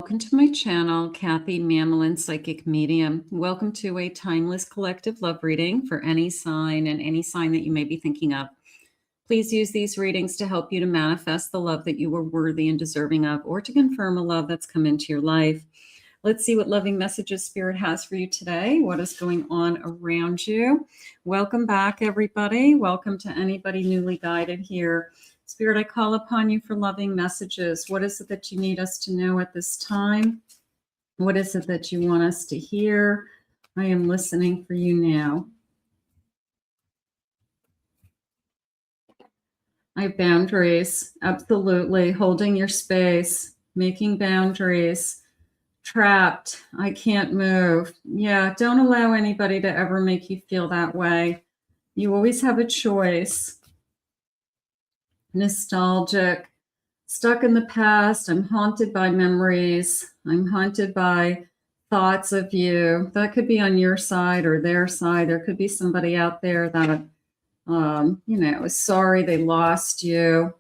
welcome to my channel, Kathy Mamolen, Psychic Medium. Welcome to a timeless collective love reading for any sign and any sign that you may be thinking of. Please use these readings to help you to manifest the love that you are worthy and deserving of, or to confirm a love that's come into your life. Let's see what loving messages Spirit has for you today. What is going on around you? Welcome back, everybody. Welcome to anybody newly guided here. Spirit, I call upon you for loving messages. What is it that you need us to know at this time? What is it that you want us to hear? I am listening for you now. I have boundaries. Absolutely. Holding your space, making boundaries. Trapped. I can't move. Yeah, don't allow anybody to ever make you feel that way. You always have a choice. Nostalgic, stuck in the past. I'm haunted by memories. I'm haunted by thoughts of you. That could be on your side or their side. There could be somebody out there that, is sorry they lost you.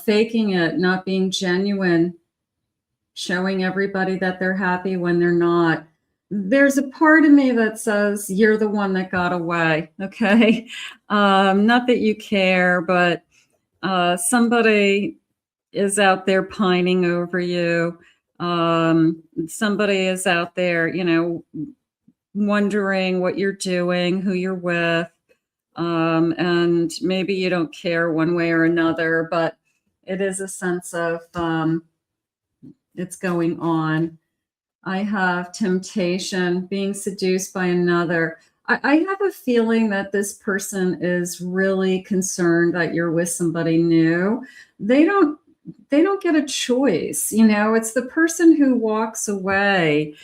Faking it, not being genuine, showing everybody that they're happy when they're not. There's a part of me that says you're the one that got away, okay? Not that you care, but somebody is out there pining over you. Somebody is out there, wondering what you're doing, who you're with. And maybe you don't care one way or another, but it is a sense of it's going on. I have temptation, being seduced by another. I have a feeling that this person is really concerned that you're with somebody new. They don't get a choice. It's the person who walks away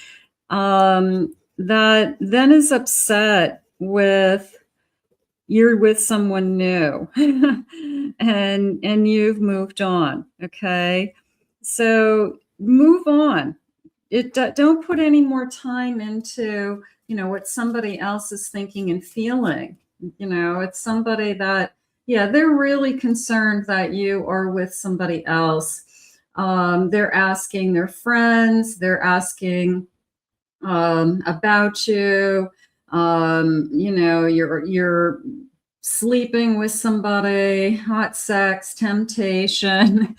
that then is upset with you're with someone new and you've moved on. Okay. So move on. Don't put any more time into, what somebody else is thinking and feeling. It's somebody that, they're really concerned that you are with somebody else. They're asking their friends, they're asking about you. You're sleeping with somebody, hot sex, temptation,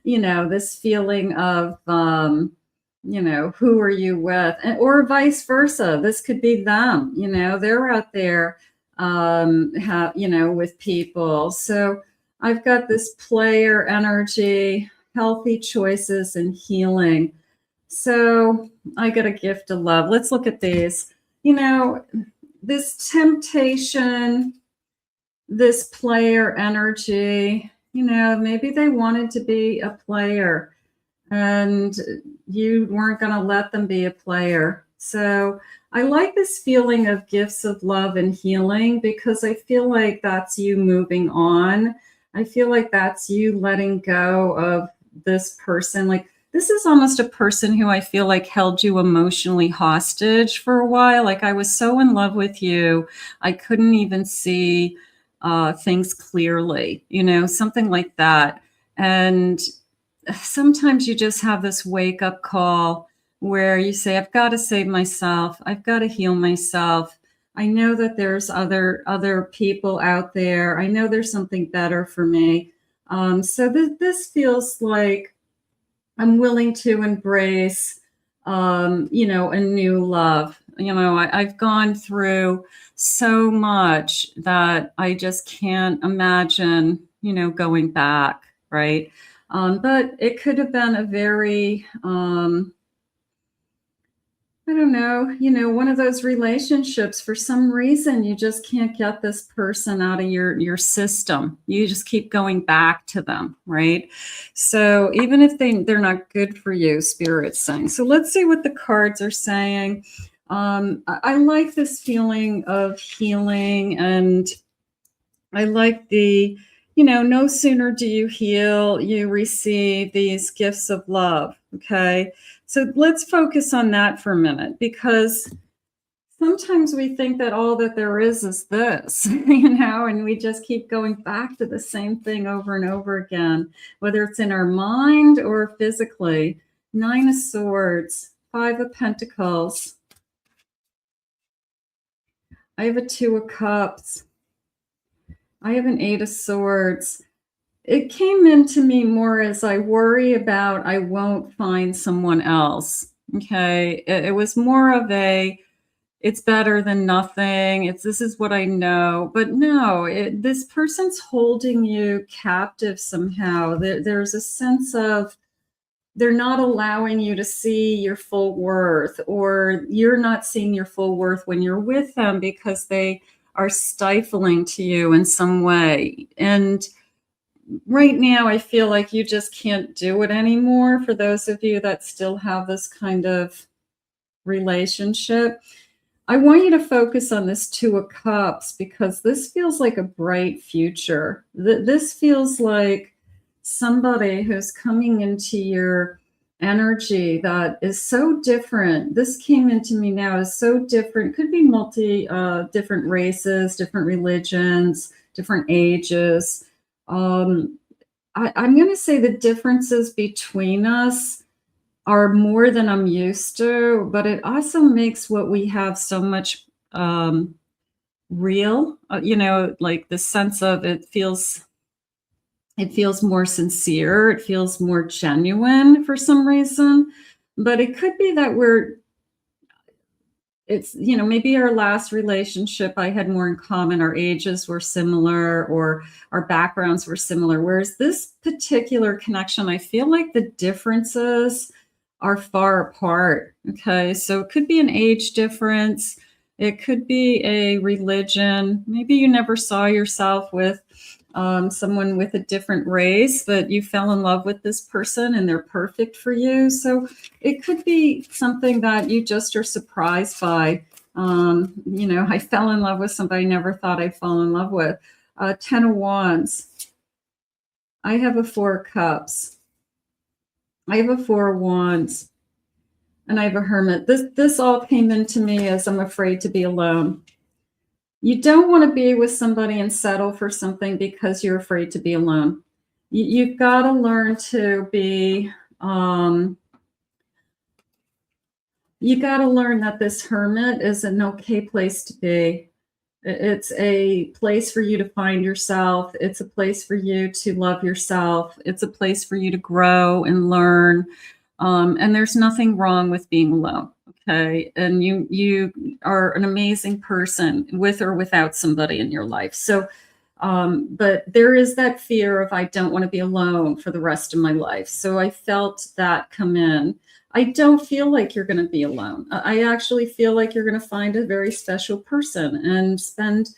this feeling of, who are you with? Or vice versa. This could be them, they're out there, with people. So I've got this player energy, healthy choices and healing. So I got a gift of love. Let's look at these. This temptation, this player energy, maybe they wanted to be a player and you weren't going to let them be a player. So I like this feeling of gifts of love and healing because I feel like that's you moving on. I feel like that's you letting go of this person. Like, this is almost a person who I feel like held you emotionally hostage for a while. Like, I was so in love with you, I couldn't even see things clearly, something like that. And sometimes you just have this wake up call where you say, I've got to save myself. I've got to heal myself. I know that there's other people out there. I know there's something better for me. So this feels like I'm willing to embrace, a new love. I've gone through so much that I just can't imagine, going back, right? But it could have been a very, I don't know, one of those relationships, for some reason, you just can't get this person out of your system. You just keep going back to them, right? So even if they're not good for you, Spirit's saying. So let's see what the cards are saying. I like this feeling of healing, and I like the, no sooner do you heal, you receive these gifts of love, okay? So let's focus on that for a minute, because sometimes we think that all that there is this, and we just keep going back to the same thing over and over again, whether it's in our mind or physically. Nine of Swords, Five of Pentacles. I have a Two of Cups. I have an Eight of Swords. It came into me more as I worry about I won't find someone else. Okay. It was more of a, it's better than nothing. This is what I know. But no, this person's holding you captive somehow. There's a sense of they're not allowing you to see your full worth, or you're not seeing your full worth when you're with them because they are stifling to you in some way. And right now, I feel like you just can't do it anymore. For those of you that still have this kind of relationship, I want you to focus on this Two of Cups, because this feels like a bright future. This feels like somebody who's coming into your energy that is so different. This came into me now as so different. Could be different races, different religions, different ages. I'm going to say the differences between us are more than I'm used to, but it also makes what we have so much real, like the sense of it feels more sincere. It feels more genuine for some reason. But it could be that maybe our last relationship, I had more in common. Our ages were similar, or our backgrounds were similar. Whereas this particular connection, I feel like the differences are far apart. Okay. So it could be an age difference. It could be a religion. Maybe you never saw yourself with someone with a different race, but you fell in love with this person and they're perfect for you. So it could be something that you just are surprised by. I fell in love with somebody I never thought I'd fall in love with. Ten of Wands. I have a Four of Cups. I have a Four of Wands. And I have a Hermit. This all came into me as I'm afraid to be alone. You don't want to be with somebody and settle for something because you're afraid to be alone. You've got to learn to be, you got to learn that this Hermit is an okay place to be. It's a place for you to find yourself. It's a place for you to love yourself. It's a place for you to grow and learn. And there's nothing wrong with being alone. Okay. And you are an amazing person with or without somebody in your life. So, but there is that fear of, I don't want to be alone for the rest of my life. So I felt that come in. I don't feel like you're going to be alone. I actually feel like you're going to find a very special person and spend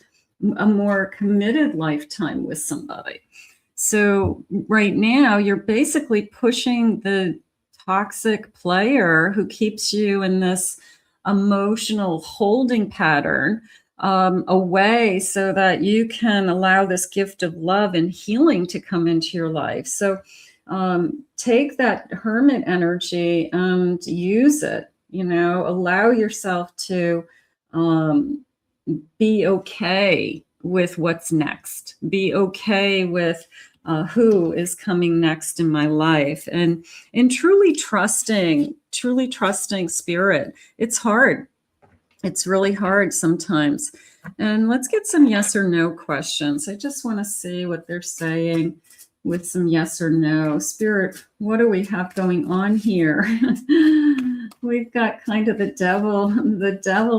a more committed lifetime with somebody. So right now you're basically pushing the toxic player who keeps you in this emotional holding pattern away, so that you can allow this gift of love and healing to come into your life. So take that Hermit energy and use it, allow yourself to be okay with what's next, be okay with who is coming next in my life, and truly trusting spirit. It's hard. It's really hard sometimes. And let's get some yes or no questions. I just want to see what they're saying with some yes or no. Spirit, what do we have going on here? We've got kind of the devil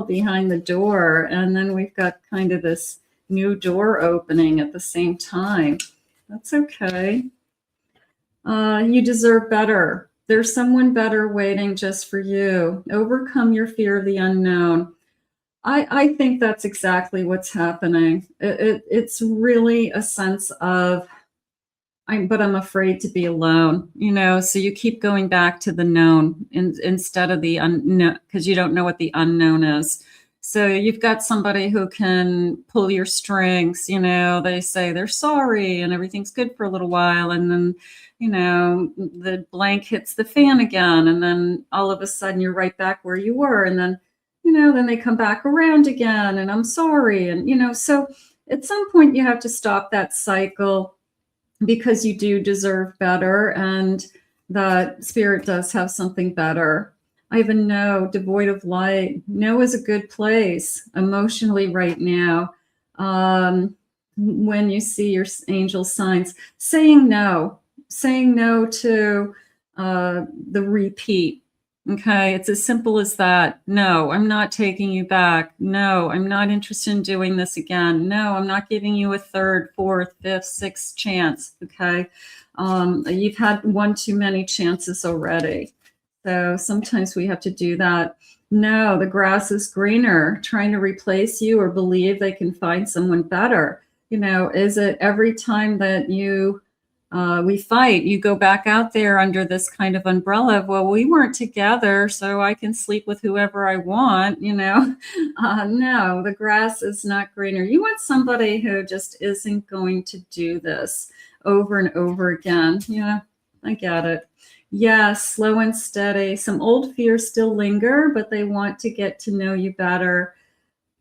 behind the door, and then we've got kind of this new door opening at the same time. That's okay. You deserve better. There's someone better waiting just for you. Overcome your fear of the unknown. I think that's exactly what's happening. It's really a sense of, but I'm afraid to be alone, so you keep going back to the known instead of the unknown, because you don't know what the unknown is. So you've got somebody who can pull your strings, they say they're sorry and everything's good for a little while. And then, the blank hits the fan again. And then all of a sudden you're right back where you were. And then, then they come back around again and I'm sorry. And, so at some point you have to stop that cycle, because you do deserve better. And that Spirit does have something better. I have a no, devoid of light. No is a good place emotionally right now. When you see your angel signs, saying no to the repeat. Okay, it's as simple as that. No, I'm not taking you back. No, I'm not interested in doing this again. No, I'm not giving you a third, fourth, fifth, sixth chance. Okay, you've had one too many chances already. So sometimes we have to do that. No, the grass is greener, trying to replace you or believe they can find someone better. You know, is it every time that we fight, you go back out there under this kind of umbrella of, well, we weren't together, so I can sleep with whoever I want, you know? No, the grass is not greener. You want somebody who just isn't going to do this over and over again. Yeah, I get it. Yes, slow and steady. Some old fears still linger, but they want to get to know you better.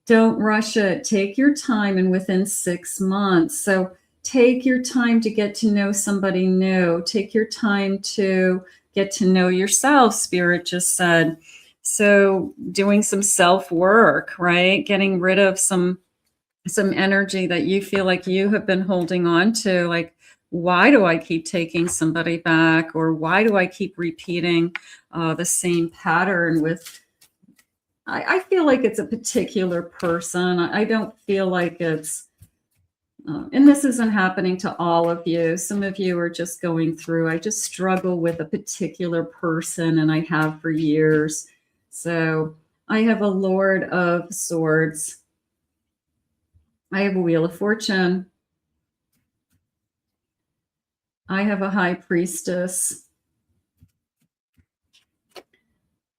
Don't rush it. Take your time, and within 6 months. So take your time to get to know somebody new. Take your time to get to know yourself, Spirit just said. So doing some self-work, right? Getting rid of some energy that you feel like you have been holding on to, like, why do I keep taking somebody back? Or why do I keep repeating the same pattern with, I feel like it's a particular person. I don't feel like it's, and this isn't happening to all of you. Some of you are just going through, I just struggle with a particular person, and I have for years. So I have a Lord of Swords. I have a Wheel of Fortune. I have a High Priestess.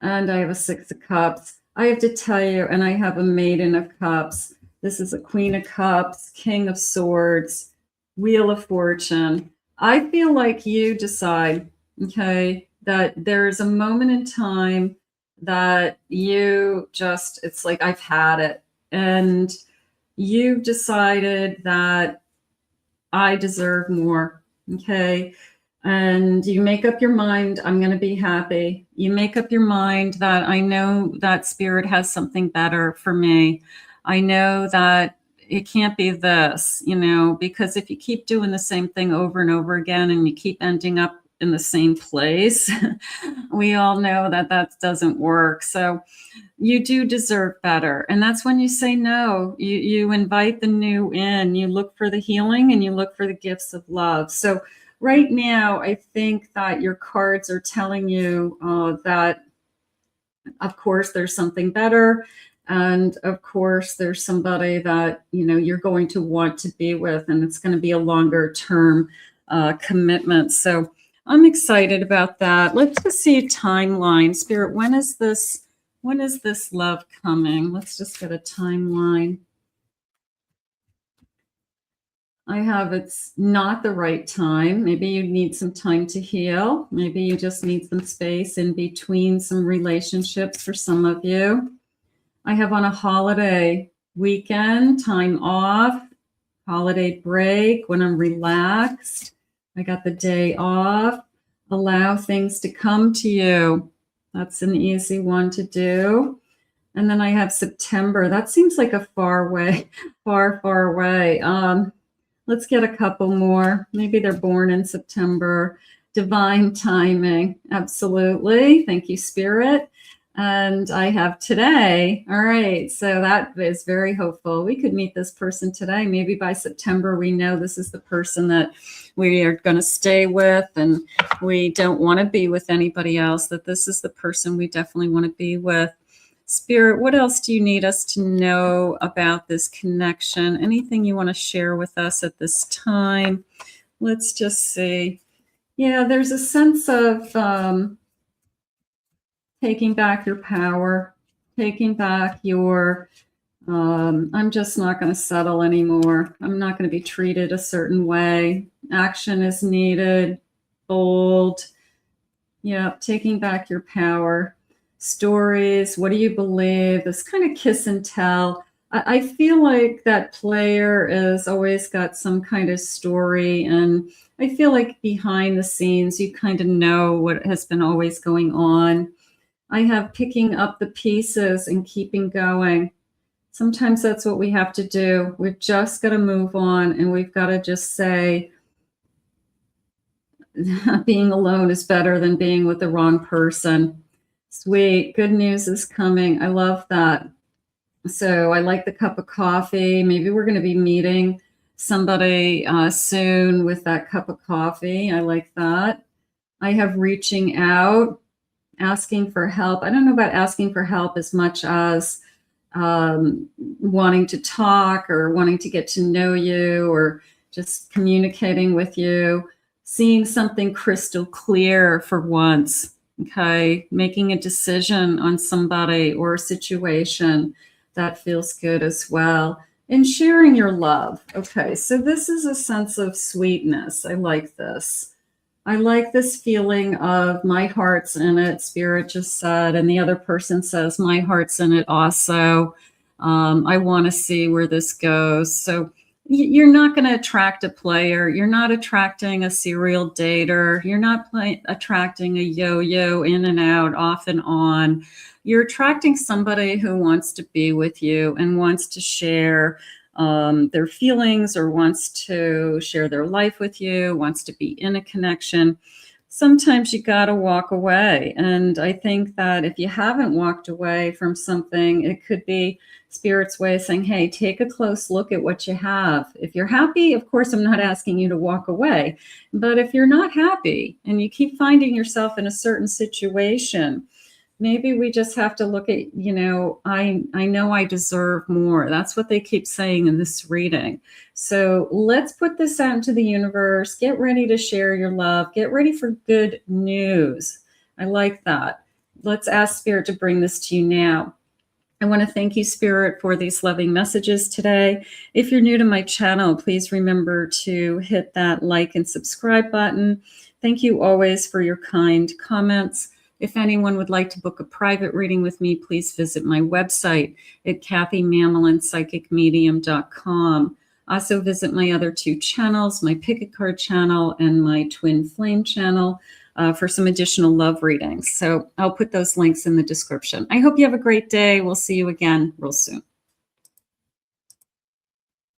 And I have a Six of Cups. I have to tell you, and I have a Maiden of Cups. This is a Queen of Cups, King of Swords, Wheel of Fortune. I feel like you decide, okay, that there's a moment in time that you just, it's like, I've had it. And you've decided that I deserve more, okay? And you make up your mind, I'm going to be happy. You make up your mind that I know that Spirit has something better for me. I know that it can't be this, you know, because if you keep doing the same thing over and over again and you keep ending up in the same place, we all know that that doesn't work. So you do deserve better. And that's when you say no. You invite the new in. You look for the healing and you look for the gifts of love. So right now, I think that your cards are telling you that, of course, there's something better. And of course, there's somebody that, you know, you're going to want to be with, and it's going to be a longer term commitment. So I'm excited about that. Let's just see a timeline. Spirit, when is this love coming? Let's just get a timeline. I have, it's not the right time. Maybe you need some time to heal. Maybe you just need some space in between some relationships for some of you. I have on a holiday weekend, time off, holiday break, when I'm relaxed. I got the day off. Allow things to come to you. That's an easy one to do. And then I have September. That seems like a far way, far away. Let's get a couple more. Maybe they're born in September. Divine timing. Absolutely. Thank you, Spirit. And I have today. All right. So that is very hopeful. We could meet this person today. Maybe by September, we know this is the person that we are going to stay with, and we don't want to be with anybody else, that this is the person we definitely want to be with. Spirit, what else do you need us to know about this connection? Anything you want to share with us at this time? Let's just see. Yeah, there's a sense of taking back your power, taking back your, I'm just not going to settle anymore. I'm not going to be treated a certain way. Action is needed. Bold. Yeah, taking back your power. Stories, what do you believe? This kind of kiss and tell. I feel like that player is always got some kind of story, and I feel like behind the scenes, you kind of know what has been always going on. I have picking up the pieces and keeping going. Sometimes that's what we have to do. We've just got to move on, and we've got to just say, being alone is better than being with the wrong person. Sweet. Good news is coming. I love that. So I like the cup of coffee. Maybe we're going to be meeting somebody soon with that cup of coffee. I like that. I have reaching out, asking for help. I don't know about asking for help as much as wanting to talk or wanting to get to know you or just communicating with you, seeing something crystal clear for once, okay? Making a decision on somebody or a situation. That feels good as well. And sharing your love. Okay, so this is a sense of sweetness. I like this. I like this feeling of my heart's in it, Spirit just said, and the other person says, my heart's in it also. I want to see where this goes. So you're not going to attract a player. You're not attracting a serial dater. You're not attracting a yo-yo in and out, off and on. You're attracting somebody who wants to be with you and wants to share their feelings or wants to share their life with you, wants to be in a connection. Sometimes you got to walk away. And I think that if you haven't walked away from something, it could be Spirit's way of saying, hey, take a close look at what you have. If you're happy, of course, I'm not asking you to walk away. But if you're not happy and you keep finding yourself in a certain situation, maybe we just have to look at, I know I deserve more. That's what they keep saying in this reading. So let's put this out into the universe. Get ready to share your love. Get ready for good news. I like that. Let's ask Spirit to bring this to you now. I want to thank you, Spirit, for these loving messages today. If you're new to my channel, please remember to hit that like and subscribe button. Thank you always for your kind comments. If anyone would like to book a private reading with me, please visit my website at KathyMamolenPsychicMedium.com. Also visit my other two channels, my Pick a Card channel and my Twin Flame channel for some additional love readings. So I'll put those links in the description. I hope you have a great day. We'll see you again real soon.